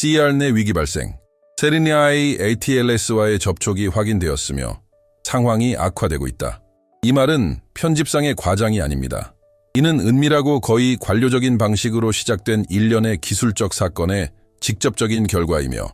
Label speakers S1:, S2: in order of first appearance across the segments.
S1: CR 내 위기 발생, 세리나의 ATLS와의 접촉이 확인되었으며 상황이 악화되고 있다. 이 말은 편집상의 과장이 아닙니다. 이는 은밀하고 거의 관료적인 방식으로 시작된 일련의 기술적 사건의 직접적인 결과이며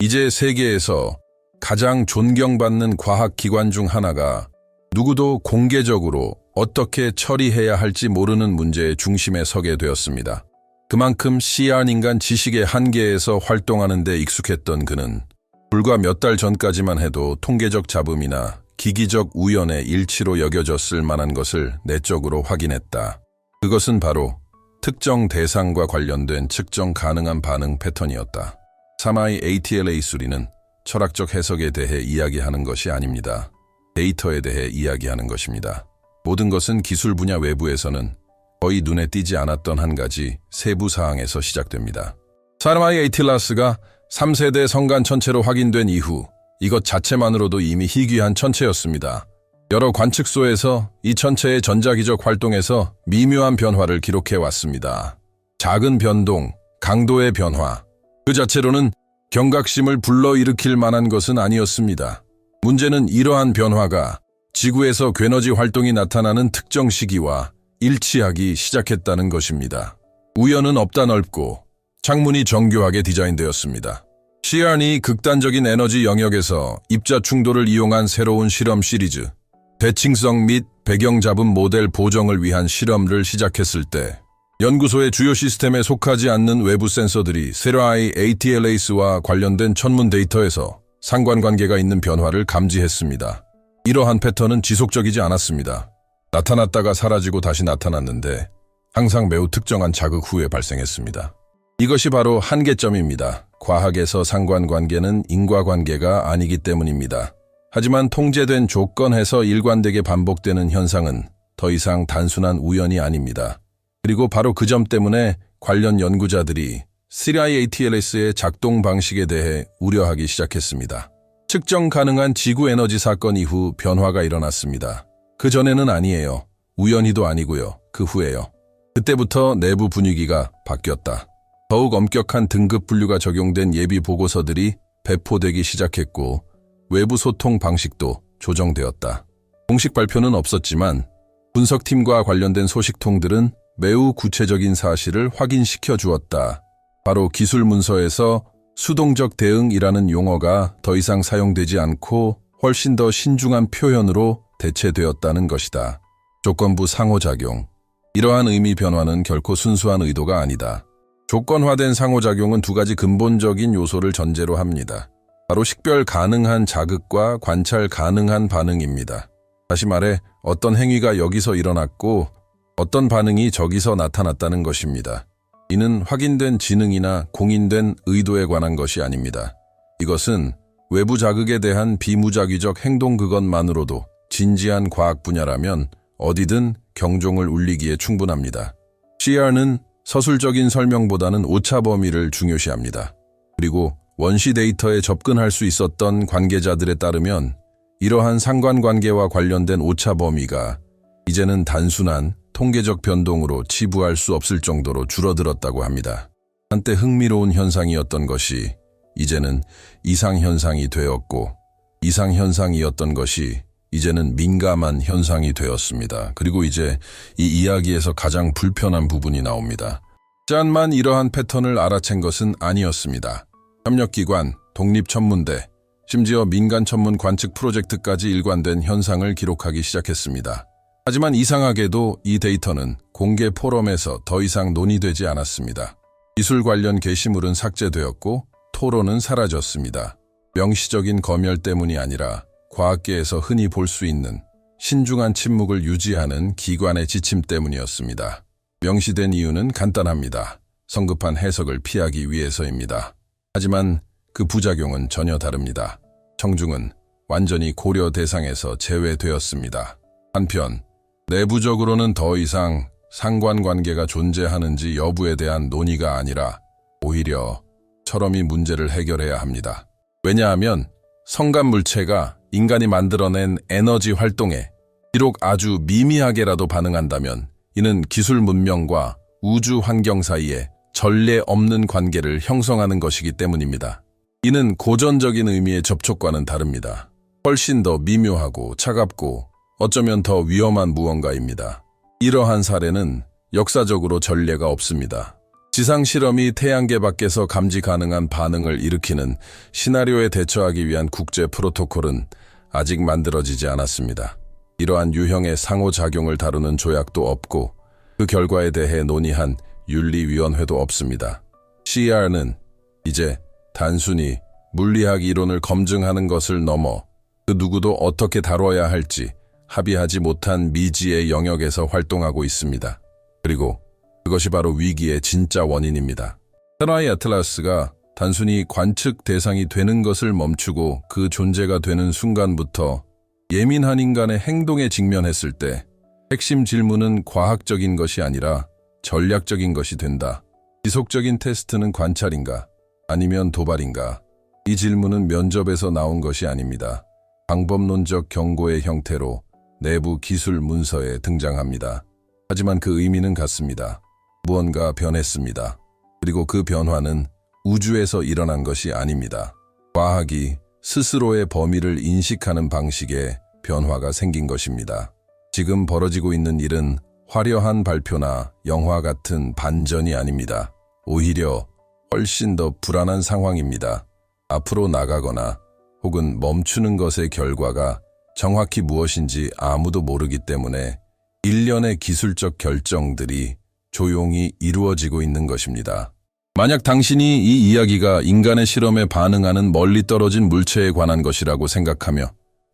S1: 이제 세계에서 가장 존경받는 과학기관 중 하나가 누구도 공개적으로 어떻게 처리해야 할지 모르는 문제의 중심에 서게 되었습니다. 그만큼 CR 인간 지식의 한계에서 활동하는 데 익숙했던 그는 불과 몇 달 전까지만 해도 통계적 잡음이나 기기적 우연의 일치로 여겨졌을 만한 것을 내적으로 확인했다. 그것은 바로 특정 대상과 관련된 측정 가능한 반응 패턴이었다. 사마의 ATLA 수리는 철학적 해석에 대해 이야기하는 것이 아닙니다. 데이터에 대해 이야기하는 것입니다. 모든 것은 기술 분야 외부에서는 거의 눈에 띄지 않았던 한 가지 세부 사항에서 시작됩니다. 사마의 ATLAS가 3세대 성간 천체로 확인된 이후 이것 자체만으로도 이미 희귀한 천체였습니다. 여러 관측소에서 이 천체의 전자기적 활동에서 미묘한 변화를 기록해왔습니다. 작은 변동, 강도의 변화, 그 자체로는 경각심을 불러일으킬 만한 것은 아니었습니다. 문제는 이러한 변화가 지구에서 괴너지 활동이 나타나는 특정 시기와 일치하기 시작했다는 것입니다. 우연은 없다 넓고 창문이 정교하게 디자인되었습니다. CRN이 극단적인 에너지 영역에서 입자 충돌을 이용한 새로운 실험 시리즈, 대칭성 및 배경 잡음 모델 보정을 위한 실험을 시작했을 때 연구소의 주요 시스템에 속하지 않는 외부 센서들이 세라의 ATLAS와 관련된 천문 데이터에서 상관관계가 있는 변화를 감지했습니다. 이러한 패턴은 지속적이지 않았습니다. 나타났다가 사라지고 다시 나타났는데 항상 매우 특정한 자극 후에 발생했습니다. 이것이 바로 한계점입니다. 과학에서 상관관계는 인과관계가 아니기 때문입니다. 하지만 통제된 조건에서 일관되게 반복되는 현상은 더 이상 단순한 우연이 아닙니다. 그리고 바로 그 점 때문에 관련 연구자들이 CRIATLS의 작동 방식에 대해 우려하기 시작했습니다. 측정 가능한 지구 에너지 사건 이후 변화가 일어났습니다. 그 전에는 아니에요. 우연히도 아니고요. 그 후에요. 그때부터 내부 분위기가 바뀌었다. 더욱 엄격한 등급 분류가 적용된 예비 보고서들이 배포되기 시작했고 외부 소통 방식도 조정되었다. 공식 발표는 없었지만 분석팀과 관련된 소식통들은 매우 구체적인 사실을 확인시켜 주었다. 바로 기술 문서에서 수동적 대응이라는 용어가 더 이상 사용되지 않고 훨씬 더 신중한 표현으로 대체되었다는 것이다. 조건부 상호작용. 이러한 의미 변화는 결코 순수한 의도가 아니다. 조건화된 상호작용은 두 가지 근본적인 요소를 전제로 합니다. 바로 식별 가능한 자극과 관찰 가능한 반응입니다. 다시 말해 어떤 행위가 여기서 일어났고 어떤 반응이 저기서 나타났다는 것입니다. 이는 확인된 지능이나 공인된 의도에 관한 것이 아닙니다. 이것은 외부 자극에 대한 비무작위적 행동 그것만으로도 진지한 과학 분야라면 어디든 경종을 울리기에 충분합니다. CR는 서술적인 설명보다는 오차 범위를 중요시합니다. 그리고 원시 데이터에 접근할 수 있었던 관계자들에 따르면 이러한 상관관계와 관련된 오차 범위가 이제는 단순한 통계적 변동으로 치부할 수 없을 정도로 줄어들었다고 합니다. 한때 흥미로운 현상이었던 것이 이제는 이상현상이 되었고 이상현상이었던 것이 이제는 민감한 현상이 되었습니다. 그리고 이제 이 이야기에서 가장 불편한 부분이 나옵니다. 짠만 이러한 패턴을 알아챈 것은 아니었습니다. 협력기관, 독립천문대, 심지어 민간천문 관측 프로젝트까지 일관된 현상을 기록하기 시작했습니다. 하지만 이상하게도 이 데이터는 공개 포럼에서 더 이상 논의되지 않았습니다. 기술 관련 게시물은 삭제되었고 토론은 사라졌습니다. 명시적인 검열 때문이 아니라 과학계에서 흔히 볼 수 있는 신중한 침묵을 유지하는 기관의 지침 때문이었습니다. 명시된 이유는 간단합니다. 성급한 해석을 피하기 위해서입니다. 하지만 그 부작용은 전혀 다릅니다. 청중은 완전히 고려 대상에서 제외되었습니다. 한편 내부적으로는 더 이상 상관관계가 존재하는지 여부에 대한 논의가 아니라 오히려 철험히 문제를 해결해야 합니다. 왜냐하면 성간 물체가 인간이 만들어낸 에너지 활동에 비록 아주 미미하게라도 반응한다면 이는 기술 문명과 우주 환경 사이에 전례 없는 관계를 형성하는 것이기 때문입니다. 이는 고전적인 의미의 접촉과는 다릅니다. 훨씬 더 미묘하고 차갑고 어쩌면 더 위험한 무언가입니다. 이러한 사례는 역사적으로 전례가 없습니다. 지상 실험이 태양계 밖에서 감지 가능한 반응을 일으키는 시나리오에 대처하기 위한 국제 프로토콜은 아직 만들어지지 않았습니다. 이러한 유형의 상호작용을 다루는 조약도 없고 그 결과에 대해 논의한 윤리위원회도 없습니다. CER는 이제 단순히 물리학 이론을 검증하는 것을 넘어 그 누구도 어떻게 다뤄야 할지 합의하지 못한 미지의 영역에서 활동하고 있습니다. 그리고 그것이 바로 위기의 진짜 원인입니다. 사라이 아틀라스가 단순히 관측 대상이 되는 것을 멈추고 그 존재가 되는 순간부터 예민한 인간의 행동에 직면했을 때 핵심 질문은 과학적인 것이 아니라 전략적인 것이 된다. 지속적인 테스트는 관찰인가? 아니면 도발인가? 이 질문은 면접에서 나온 것이 아닙니다. 방법론적 경고의 형태로 내부 기술 문서에 등장합니다. 하지만 그 의미는 같습니다. 무언가 변했습니다. 그리고 그 변화는 우주에서 일어난 것이 아닙니다. 과학이 스스로의 범위를 인식하는 방식에 변화가 생긴 것입니다. 지금 벌어지고 있는 일은 화려한 발표나 영화 같은 반전이 아닙니다. 오히려 훨씬 더 불안한 상황입니다. 앞으로 나가거나 혹은 멈추는 것의 결과가 정확히 무엇인지 아무도 모르기 때문에 일련의 기술적 결정들이 조용히 이루어지고 있는 것입니다. 만약 당신이 이 이야기가 인간의 실험에 반응하는 멀리 떨어진 물체에 관한 것이라고 생각하며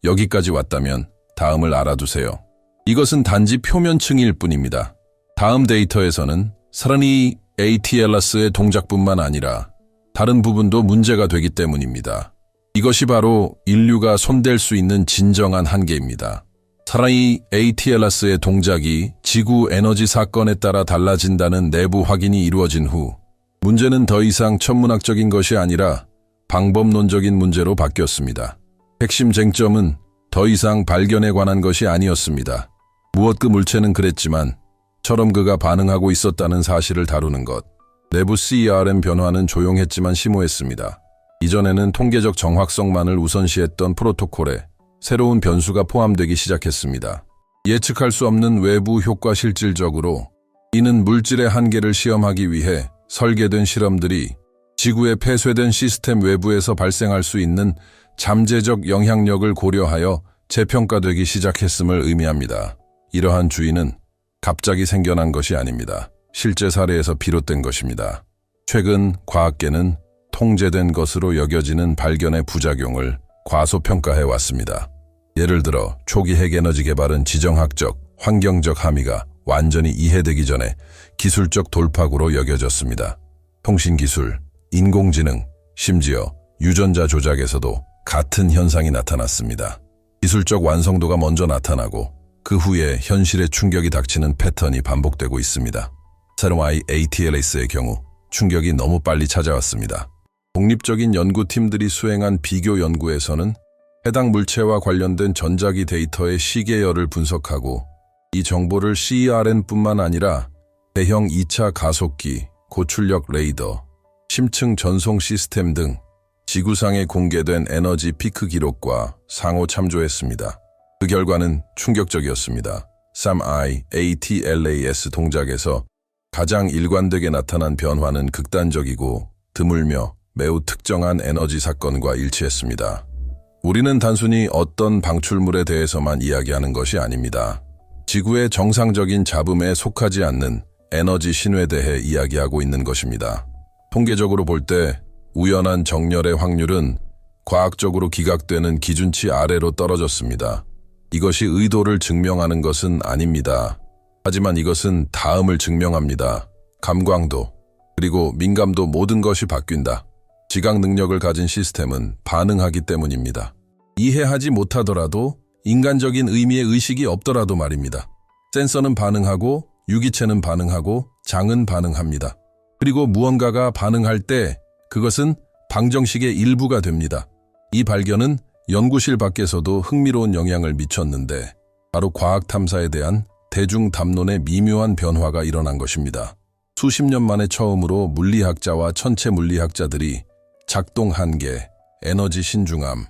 S1: 여기까지 왔다면 다음을 알아두세요. 이것은 단지 표면층일 뿐입니다. 다음 데이터에서는 사라이 ATLAS의 동작뿐만 아니라 다른 부분도 문제가 되기 때문입니다. 이것이 바로 인류가 손댈 수 있는 진정한 한계입니다. 사라이 ATLAS의 동작이 지구 에너지 사건에 따라 달라진다는 내부 확인이 이루어진 후 문제는 더 이상 천문학적인 것이 아니라 방법론적인 문제로 바뀌었습니다. 핵심 쟁점은 더 이상 발견에 관한 것이 아니었습니다. 무엇 그 물체는 그랬지만 처럼 그가 반응하고 있었다는 사실을 다루는 것. 내부 CERM 변화는 조용했지만 심오했습니다. 이전에는 통계적 정확성만을 우선시했던 프로토콜에 새로운 변수가 포함되기 시작했습니다. 예측할 수 없는 외부 효과 실질적으로 이는 물질의 한계를 시험하기 위해 설계된 실험들이 지구의 폐쇄된 시스템 외부에서 발생할 수 있는 잠재적 영향력을 고려하여 재평가되기 시작했음을 의미합니다. 이러한 주의는 갑자기 생겨난 것이 아닙니다. 실제 사례에서 비롯된 것입니다. 최근 과학계는 통제된 것으로 여겨지는 발견의 부작용을 과소평가해 왔습니다. 예를 들어 초기 핵에너지 개발은 지정학적, 환경적 함의가 완전히 이해되기 전에 기술적 돌파구로 여겨졌습니다. 통신기술, 인공지능, 심지어 유전자 조작에서도 같은 현상이 나타났습니다. 기술적 완성도가 먼저 나타나고 그 후에 현실의 충격이 닥치는 패턴이 반복되고 있습니다. 사라이 ATLAS의 경우 충격이 너무 빨리 찾아왔습니다. 독립적인 연구팀들이 수행한 비교 연구에서는 해당 물체와 관련된 전자기 데이터의 시계열을 분석하고 이 정보를 CERN뿐만 아니라 대형 2차 가속기, 고출력 레이더, 심층 전송 시스템 등 지구상에 공개된 에너지 피크 기록과 상호 참조했습니다. 그 결과는 충격적이었습니다. 사라이 ATLAS 동작에서 가장 일관되게 나타난 변화는 극단적이고 드물며 매우 특정한 에너지 사건과 일치했습니다. 우리는 단순히 어떤 방출물에 대해서만 이야기하는 것이 아닙니다. 지구의 정상적인 잡음에 속하지 않는 에너지 신호에 대해 이야기하고 있는 것입니다. 통계적으로 볼 때 우연한 정렬의 확률은 과학적으로 기각되는 기준치 아래로 떨어졌습니다. 이것이 의도를 증명하는 것은 아닙니다. 하지만 이것은 다음을 증명합니다. 감광도, 그리고 민감도 모든 것이 바뀐다. 지각 능력을 가진 시스템은 반응하기 때문입니다. 이해하지 못하더라도 인간적인 의미의 의식이 없더라도 말입니다. 센서는 반응하고 유기체는 반응하고 장은 반응합니다. 그리고 무언가가 반응할 때 그것은 방정식의 일부가 됩니다. 이 발견은 연구실 밖에서도 흥미로운 영향을 미쳤는데 바로 과학 탐사에 대한 대중 담론의 미묘한 변화가 일어난 것입니다. 수십 년 만에 처음으로 물리학자와 천체 물리학자들이 작동 한계, 에너지 신중함,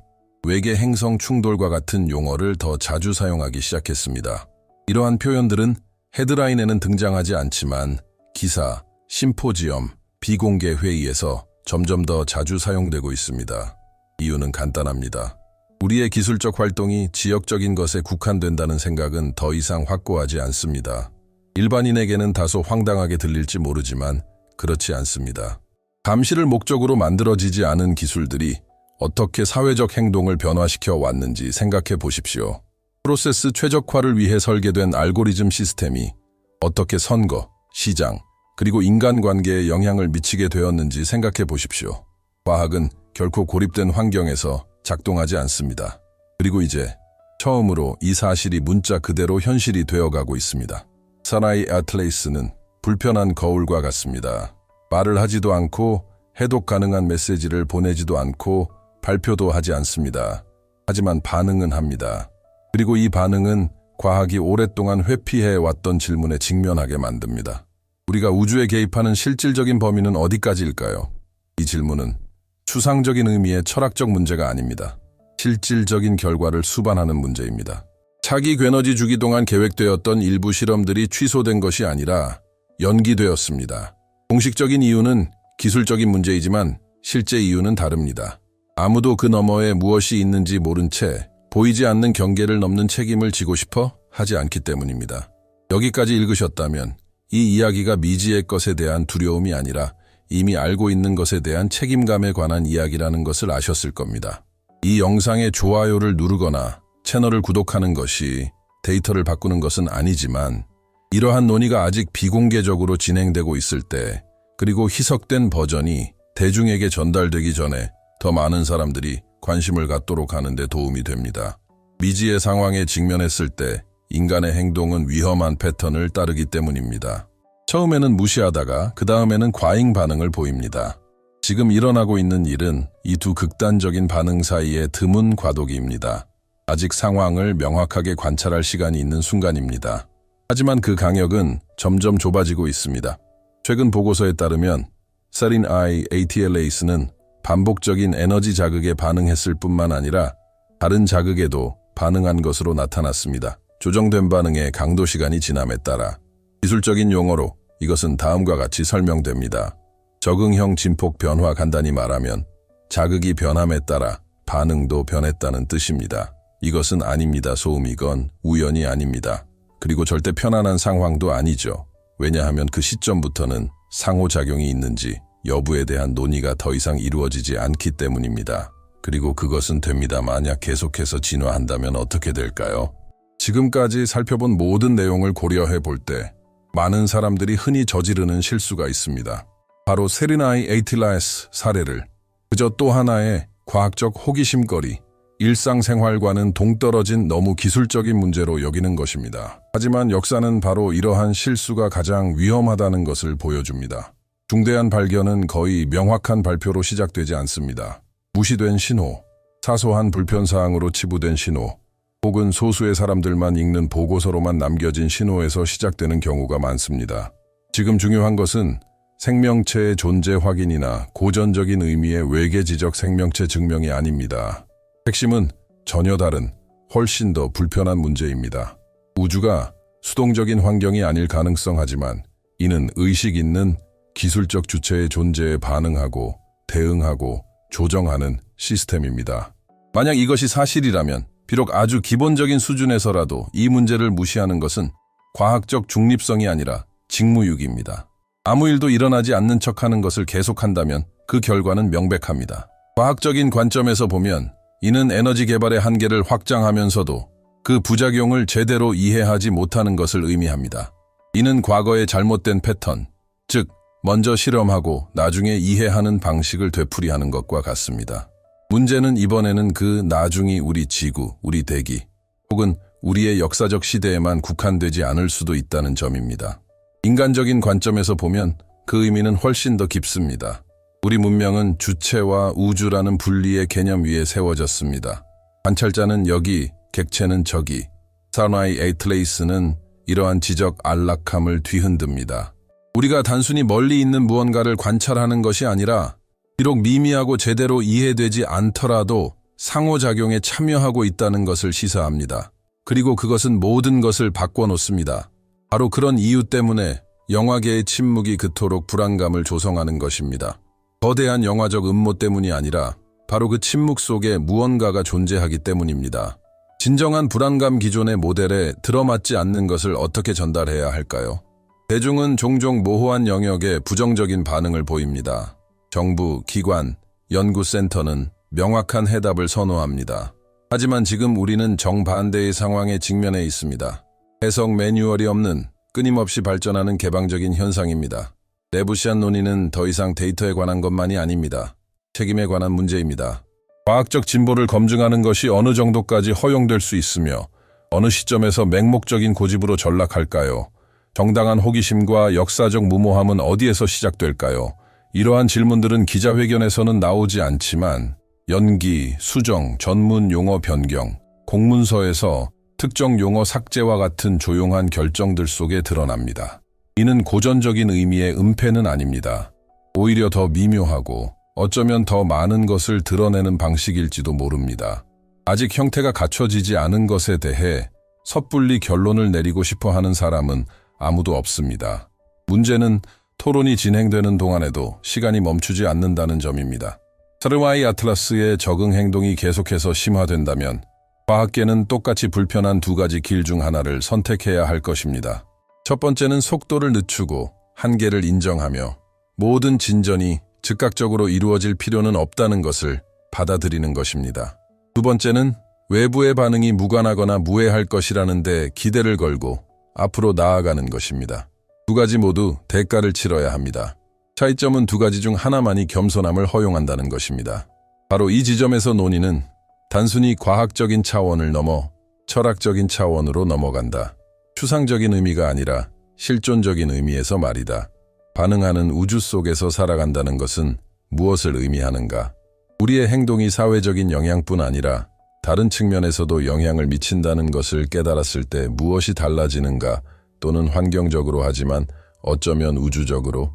S1: 외계 행성 충돌과 같은 용어를 더 자주 사용하기 시작했습니다. 이러한 표현들은 헤드라인에는 등장하지 않지만 기사, 심포지엄, 비공개 회의에서 점점 더 자주 사용되고 있습니다. 이유는 간단합니다. 우리의 기술적 활동이 지역적인 것에 국한된다는 생각은 더 이상 확고하지 않습니다. 일반인에게는 다소 황당하게 들릴지 모르지만 그렇지 않습니다. 감시를 목적으로 만들어지지 않은 기술들이 어떻게 사회적 행동을 변화시켜 왔는지 생각해 보십시오. 프로세스 최적화를 위해 설계된 알고리즘 시스템이 어떻게 선거, 시장, 그리고 인간관계에 영향을 미치게 되었는지 생각해 보십시오. 과학은 결코 고립된 환경에서 작동하지 않습니다. 그리고 이제 처음으로 이 사실이 문자 그대로 현실이 되어가고 있습니다. 사나이 애틀레이스는 불편한 거울과 같습니다. 말을 하지도 않고 해독 가능한 메시지를 보내지도 않고 발표도 하지 않습니다. 하지만 반응은 합니다. 그리고 이 반응은 과학이 오랫동안 회피해왔던 질문에 직면하게 만듭니다. 우리가 우주에 개입하는 실질적인 범위는 어디까지일까요? 이 질문은 추상적인 의미의 철학적 문제가 아닙니다. 실질적인 결과를 수반하는 문제입니다. 차기 괴너지 주기 동안 계획되었던 일부 실험들이 취소된 것이 아니라 연기되었습니다. 공식적인 이유는 기술적인 문제이지만 실제 이유는 다릅니다. 아무도 그 너머에 무엇이 있는지 모른 채 보이지 않는 경계를 넘는 책임을 지고 싶어 하지 않기 때문입니다. 여기까지 읽으셨다면 이 이야기가 미지의 것에 대한 두려움이 아니라 이미 알고 있는 것에 대한 책임감에 관한 이야기라는 것을 아셨을 겁니다. 이 영상의 좋아요를 누르거나 채널을 구독하는 것이 데이터를 바꾸는 것은 아니지만 이러한 논의가 아직 비공개적으로 진행되고 있을 때 그리고 희석된 버전이 대중에게 전달되기 전에 더 많은 사람들이 관심을 갖도록 하는 데 도움이 됩니다. 미지의 상황에 직면했을 때 인간의 행동은 위험한 패턴을 따르기 때문입니다. 처음에는 무시하다가 그 다음에는 과잉 반응을 보입니다. 지금 일어나고 있는 일은 이 두 극단적인 반응 사이의 드문 과도기입니다. 아직 상황을 명확하게 관찰할 시간이 있는 순간입니다. 하지만 그 강역은 점점 좁아지고 있습니다. 최근 보고서에 따르면 세린I ATLAS는 반복적인 에너지 자극에 반응했을 뿐만 아니라 다른 자극에도 반응한 것으로 나타났습니다. 조정된 반응의 강도 시간이 지남에 따라 기술적인 용어로 이것은 다음과 같이 설명됩니다. 적응형 진폭 변화, 간단히 말하면 자극이 변함에 따라 반응도 변했다는 뜻입니다. 이것은 아닙니다. 소음이건 우연이 아닙니다. 그리고 절대 편안한 상황도 아니죠. 왜냐하면 그 시점부터는 상호작용이 있는지 여부에 대한 논의가 더 이상 이루어지지 않기 때문입니다. 그리고 그것은 됩니다. 만약 계속해서 진화한다면 어떻게 될까요? 지금까지 살펴본 모든 내용을 고려해 볼 때 많은 사람들이 흔히 저지르는 실수가 있습니다. 바로 세린I ATLAS 사례를 그저 또 하나의 과학적 호기심거리, 일상생활과는 동떨어진 너무 기술적인 문제로 여기는 것입니다. 하지만 역사는 바로 이러한 실수가 가장 위험하다는 것을 보여줍니다. 중대한 발견은 거의 명확한 발표로 시작되지 않습니다. 무시된 신호, 사소한 불편사항으로 치부된 신호, 혹은 소수의 사람들만 읽는 보고서로만 남겨진 신호에서 시작되는 경우가 많습니다. 지금 중요한 것은 생명체의 존재 확인이나 고전적인 의미의 외계지적 생명체 증명이 아닙니다. 핵심은 전혀 다른, 훨씬 더 불편한 문제입니다. 우주가 수동적인 환경이 아닐 가능성하지만 이는 의식 있는 기술적 주체의 존재에 반응하고 대응하고 조정하는 시스템입니다. 만약 이것이 사실이라면 비록 아주 기본적인 수준에서라도 이 문제를 무시하는 것은 과학적 중립성이 아니라 직무유기입니다. 아무 일도 일어나지 않는 척하는 것을 계속한다면 그 결과는 명백합니다. 과학적인 관점에서 보면 이는 에너지 개발의 한계를 확장하면서도 그 부작용을 제대로 이해하지 못하는 것을 의미합니다. 이는 과거의 잘못된 패턴, 즉 먼저 실험하고 나중에 이해하는 방식을 되풀이하는 것과 같습니다. 문제는 이번에는 그 나중이 우리 지구, 우리 대기, 혹은 우리의 역사적 시대에만 국한되지 않을 수도 있다는 점입니다. 인간적인 관점에서 보면 그 의미는 훨씬 더 깊습니다. 우리 문명은 주체와 우주라는 분리의 개념 위에 세워졌습니다. 관찰자는 여기, 객체는 저기. 세린I ATLAS는 이러한 지적 안락함을 뒤흔듭니다. 우리가 단순히 멀리 있는 무언가를 관찰하는 것이 아니라 비록 미미하고 제대로 이해되지 않더라도 상호작용에 참여하고 있다는 것을 시사합니다. 그리고 그것은 모든 것을 바꿔놓습니다. 바로 그런 이유 때문에 영화계의 침묵이 그토록 불안감을 조성하는 것입니다. 거대한 영화적 음모 때문이 아니라 바로 그 침묵 속에 무언가가 존재하기 때문입니다. 진정한 불안감 기존의 모델에 들어맞지 않는 것을 어떻게 전달해야 할까요? 대중은 종종 모호한 영역에 부정적인 반응을 보입니다. 정부, 기관, 연구센터는 명확한 해답을 선호합니다. 하지만 지금 우리는 정반대의 상황에 직면해 있습니다. 해석 매뉴얼이 없는 끊임없이 발전하는 개방적인 현상입니다. 내부시한 논의는 더 이상 데이터에 관한 것만이 아닙니다. 책임에 관한 문제입니다. 과학적 진보를 검증하는 것이 어느 정도까지 허용될 수 있으며 어느 시점에서 맹목적인 고집으로 전락할까요? 정당한 호기심과 역사적 무모함은 어디에서 시작될까요? 이러한 질문들은 기자회견에서는 나오지 않지만 연기, 수정, 전문 용어 변경, 공문서에서 특정 용어 삭제와 같은 조용한 결정들 속에 드러납니다. 이는 고전적인 의미의 은폐는 아닙니다. 오히려 더 미묘하고 어쩌면 더 많은 것을 드러내는 방식일지도 모릅니다. 아직 형태가 갖춰지지 않은 것에 대해 섣불리 결론을 내리고 싶어 하는 사람은 아무도 없습니다. 문제는 토론이 진행되는 동안에도 시간이 멈추지 않는다는 점입니다. 사르와이 아틀라스의 적응 행동이 계속해서 심화된다면 과학계는 똑같이 불편한 두 가지 길 중 하나를 선택해야 할 것입니다. 첫 번째는 속도를 늦추고 한계를 인정하며 모든 진전이 즉각적으로 이루어질 필요는 없다는 것을 받아들이는 것입니다. 두 번째는 외부의 반응이 무관하거나 무해할 것이라는 데 기대를 걸고 앞으로 나아가는 것입니다. 두 가지 모두 대가를 치러야 합니다. 차이점은 두 가지 중 하나만이 겸손함을 허용한다는 것입니다. 바로 이 지점에서 논의는 단순히 과학적인 차원을 넘어 철학적인 차원으로 넘어간다. 추상적인 의미가 아니라 실존적인 의미에서 말이다. 반응하는 우주 속에서 살아간다는 것은 무엇을 의미하는가? 우리의 행동이 사회적인 영향뿐 아니라 다른 측면에서도 영향을 미친다는 것을 깨달았을 때 무엇이 달라지는가? 또는 환경적으로 하지만 어쩌면 우주적으로?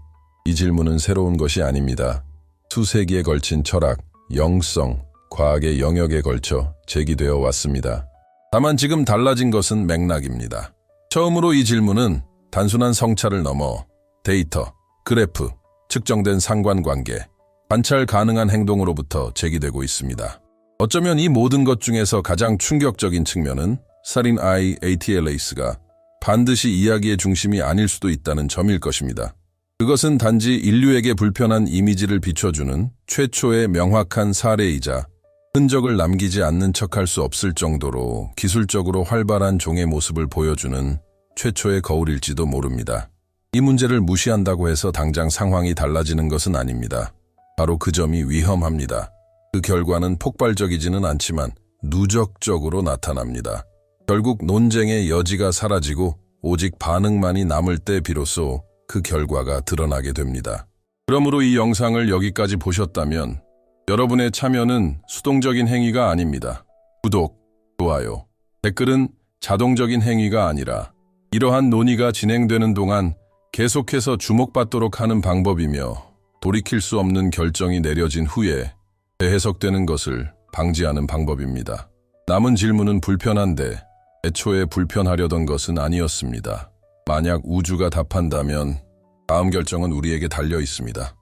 S1: 이 질문은 새로운 것이 아닙니다. 수세기에 걸친 철학, 영성, 과학의 영역에 걸쳐 제기되어 왔습니다. 다만 지금 달라진 것은 맥락입니다. 처음으로 이 질문은 단순한 성찰을 넘어 데이터, 그래프, 측정된 상관관계, 관찰 가능한 행동으로부터 제기되고 있습니다. 어쩌면 이 모든 것 중에서 가장 충격적인 측면은 살인 아이 ATLAS가 반드시 이야기의 중심이 아닐 수도 있다는 점일 것입니다. 그것은 단지 인류에게 불편한 이미지를 비춰주는 최초의 명확한 사례이자 흔적을 남기지 않는 척할 수 없을 정도로 기술적으로 활발한 종의 모습을 보여주는 최초의 거울일지도 모릅니다. 이 문제를 무시한다고 해서 당장 상황이 달라지는 것은 아닙니다. 바로 그 점이 위험합니다. 그 결과는 폭발적이지는 않지만 누적적으로 나타납니다. 결국 논쟁의 여지가 사라지고 오직 반응만이 남을 때 비로소 그 결과가 드러나게 됩니다. 그러므로 이 영상을 여기까지 보셨다면 여러분의 참여는 수동적인 행위가 아닙니다. 구독, 좋아요, 댓글은 자동적인 행위가 아니라 이러한 논의가 진행되는 동안 계속해서 주목받도록 하는 방법이며 돌이킬 수 없는 결정이 내려진 후에 재해석되는 것을 방지하는 방법입니다. 남은 질문은 불편한데 애초에 불편하려던 것은 아니었습니다. 만약 우주가 답한다면 다음 결정은 우리에게 달려 있습니다.